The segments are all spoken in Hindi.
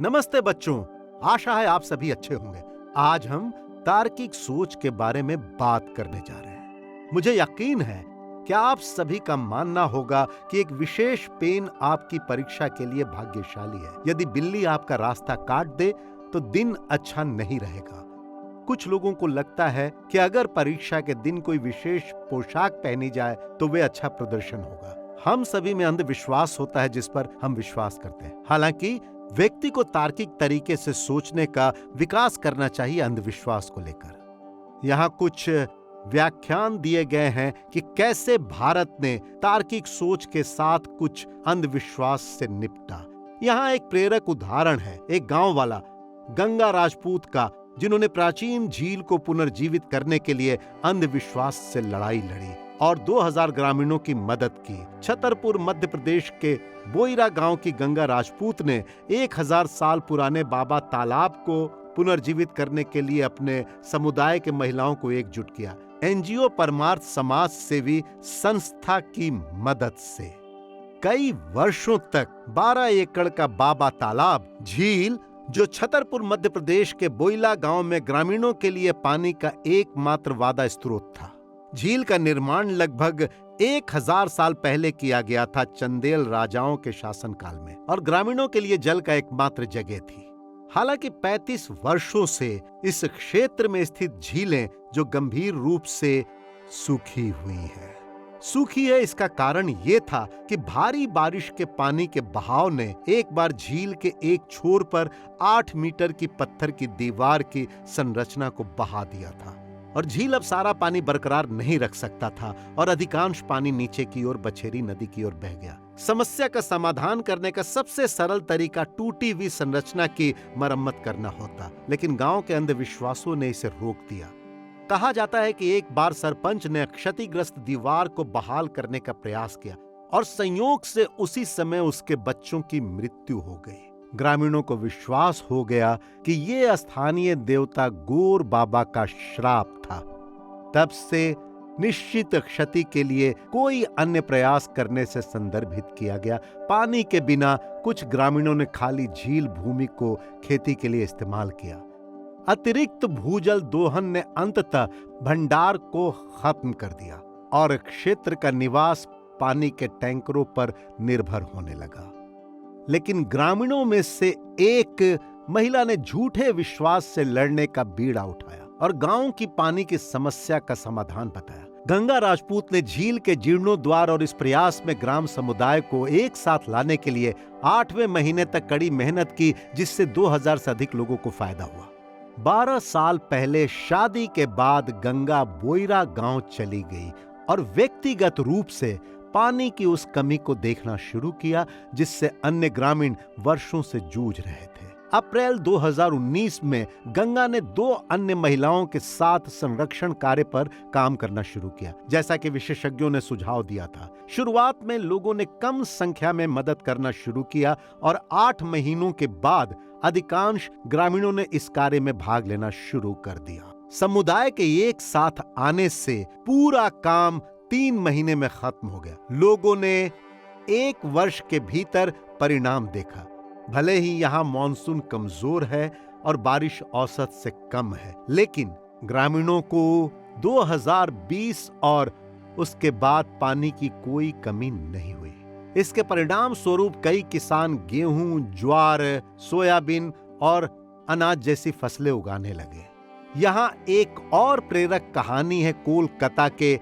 नमस्ते बच्चों, आशा है आप सभी अच्छे होंगे। आज हम तार्किक सोच के बारे में बात करने जा रहे हैं। मुझे यकीन है कि आप सभी का मानना होगा कि एक विशेष पेन आपकी परीक्षा के लिए भाग्यशाली है। यदि बिल्ली आपका रास्ता काट दे तो दिन अच्छा नहीं रहेगा। कुछ लोगों को लगता है कि अगर परीक्षा के दिन कोई विशेष पोशाक पहनी जाए तो वे अच्छा प्रदर्शन होगा। हम सभी में अंधविश्वास होता है जिस पर हम विश्वास करते हैं। हालांकि व्यक्ति को तार्किक तरीके से सोचने का विकास करना चाहिए अंधविश्वास को लेकर। यहाँ कुछ व्याख्यान दिए गए हैं कि कैसे भारत ने तार्किक सोच के साथ कुछ अंधविश्वास से निपटा। यहाँ एक प्रेरक उदाहरण है, एक गांव वाला गंगा राजपूत का, जिन्होंने प्राचीन झील को पुनर्जीवित करने के लिए अंधविश्वास से लड़ाई लड़ी और 2000 ग्रामीणों की मदद की। छतरपुर मध्य प्रदेश के बोईरा गांव की गंगा राजपूत ने 1000 साल पुराने बाबा तालाब को पुनर्जीवित करने के लिए अपने समुदाय के महिलाओं को एकजुट किया। एनजीओ परमार्थ समाज सेवी संस्था की मदद से कई वर्षों तक 12 एकड़ का बाबा तालाब झील, जो छतरपुर मध्य प्रदेश के बोईला गांव में ग्रामीणों के लिए पानी का एकमात्र वादा स्रोत था। झील का निर्माण लगभग 1000 साल पहले किया गया था, चंदेल राजाओं के शासनकाल में, और ग्रामीणों के लिए जल का एकमात्र जगह थी। हालांकि 35 वर्षों से इस क्षेत्र में स्थित झीलें जो गंभीर रूप से सूखी हुई हैं। सूखी है, इसका कारण यह था कि भारी बारिश के पानी के बहाव ने एक बार झील के एक छोर पर 8 मीटर की पत्थर की दीवार की संरचना को बहा दिया था और झील अब सारा पानी बरकरार नहीं रख सकता था और अधिकांश पानी नीचे की ओर बछेरी नदी की ओर बह गया। समस्या का समाधान करने का सबसे सरल तरीका टूटी हुई संरचना की मरम्मत करना होता, लेकिन गांव के अंधविश्वासों ने इसे रोक दिया। कहा जाता है कि एक बार सरपंच ने क्षतिग्रस्त दीवार को बहाल करने का प्रयास किया और संयोग से उसी समय उसके बच्चों की मृत्यु हो गई। ग्रामीणों को विश्वास हो गया कि ये स्थानीय देवता गोर बाबा का श्राप था। तब से निश्चित क्षति के लिए कोई अन्य प्रयास करने से संदर्भित किया गया। पानी के बिना कुछ ग्रामीणों ने खाली झील भूमि को खेती के लिए इस्तेमाल किया। अतिरिक्त भूजल दोहन ने अंततः भंडार को खत्म कर दिया और क्षेत्र का निवास पानी के टैंकरों पर निर्भर होने लगा। लेकिन ग्रामीणों में से एक महिला ने झूठे विश्वास से लड़ने का बीड़ा उठाया और गांव की पानी की समस्या का समाधान बताया। गंगा राजपूत ने झील के जीर्णोद्वार और इस प्रयास में ग्राम समुदाय को एक साथ लाने के लिए 8वें महीने तक कड़ी मेहनत की, जिससे 2000 से अधिक लोगों को फायदा हुआ। 12 साल पहले शादी के बाद गंगा बोईरा गांव चली गई और व्यक्तिगत रूप से पानी की उस कमी को देखना शुरू किया जिससे अन्य ग्रामीण वर्षों से जूझ रहे थे। अप्रैल 2019 में गंगा ने 2 अन्य महिलाओं के साथ संरक्षण कार्य पर काम करना शुरू किया, जैसा कि विशेषज्ञों ने सुझाव दिया था। शुरुआत में लोगों ने कम संख्या में मदद करना शुरू किया और 8 महीनों के बाद अधिकांश ग्रामीणों ने इस कार्य में भाग लेना शुरू कर दिया। समुदाय के एक साथ आने से पूरा काम 3 महीने में खत्म हो गया। लोगों ने 1 वर्ष के भीतर परिणाम देखा। भले ही यहाँ मॉनसून कमजोर है और बारिश औसत से कम है, लेकिन ग्रामीणों को 2020 और उसके बाद पानी की कोई कमी नहीं हुई। इसके परिणाम स्वरूप कई किसान गेहूं, ज्वार, सोयाबीन और अनाज जैसी फसलें उगाने लगे। यहाँ एक और प्रेरक कहानी है कोलकाता के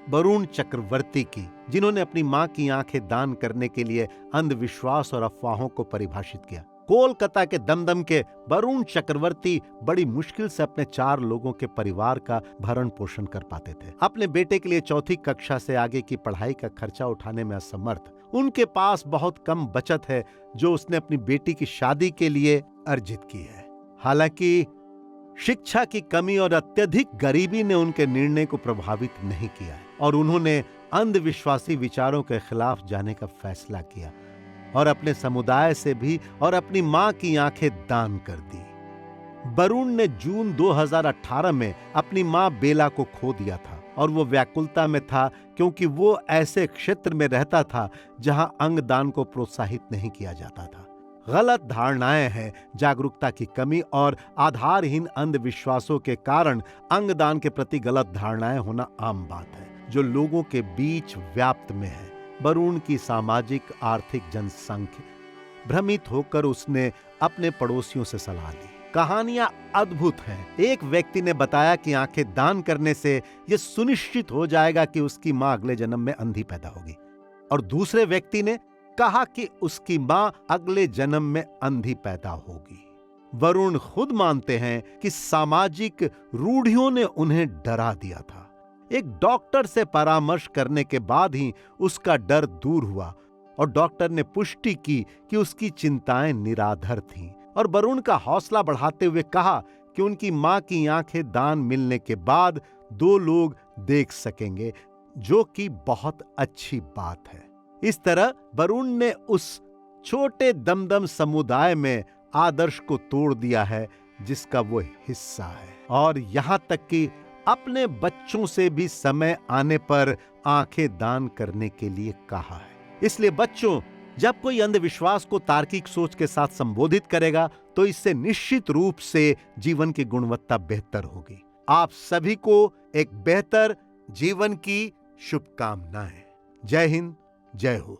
वरुण चक्रवर्ती की, जिन्होंने अपनी मां की आंखें दान करने के लिए अंधविश्वास और अफवाहों को परिभाषित किया। कोलकाता के दमदम के वरुण चक्रवर्ती बड़ी मुश्किल से अपने 4 लोगों के परिवार का भरण पोषण कर पाते थे। अपने बेटे के लिए 4th कक्षा से आगे की पढ़ाई का खर्चा उठाने में असमर्थ, उनके पास बहुत कम बचत है जो उसने अपनी बेटी की शादी के लिए अर्जित की है। हालांकि शिक्षा की कमी और अत्यधिक गरीबी ने उनके निर्णय को प्रभावित नहीं किया और उन्होंने अंधविश्वासी विचारों के खिलाफ जाने का फैसला किया और अपने समुदाय से भी और अपनी मां की आंखें दान कर दी। वरुण ने जून 2018 में अपनी मां बेला को खो दिया था और वो व्याकुलता में था क्योंकि वो ऐसे क्षेत्र में रहता था जहां अंगदान को प्रोत्साहित नहीं किया जाता था। गलत धारणाएं हैं, जागरूकता की कमी और आधारहीन अंधविश्वासों के कारण अंगदान के प्रति गलत धारणाएं होना आम बात है, जो लोगों के बीच व्याप्त में है। वरुण की सामाजिक आर्थिक जनसंख्या। भ्रमित होकर उसने अपने पड़ोसियों से सलाह ली। कहानियां अद्भुत हैं। एक व्यक्ति ने बताया कि आंखें दान करने से यह सुनिश्चित हो जाएगा कि उसकी मां अगले जन्म में अंधी पैदा होगी, और दूसरे व्यक्ति ने कहा कि उसकी मां अगले जन्म में अंधी पैदा होगी। वरुण खुद मानते हैं कि सामाजिक रूढ़ियों ने उन्हें डरा दिया था। एक डॉक्टर से परामर्श करने के बाद ही उसका डर दूर हुआ और डॉक्टर ने पुष्टि की कि उसकी चिंताएं निराधार थीं, और वरुण का हौसला बढ़ाते हुए कहा कि उनकी मां की आंखें दान मिलने के बाद 2 लोग देख सकेंगे, जो कि बहुत अच्छी बात है। इस तरह वरुण ने उस छोटे दमदम समुदाय में आदर्श को तोड़ दिया है जिसका वो हिस्सा है, और यहां तक कि अपने बच्चों से भी समय आने पर आंखें दान करने के लिए कहा है। इसलिए बच्चों, जब कोई अंधविश्वास को तार्किक सोच के साथ संबोधित करेगा तो इससे निश्चित रूप से जीवन की गुणवत्ता बेहतर होगी। आप सभी को एक बेहतर जीवन की शुभकामनाएं। जय हिंद, जय हो।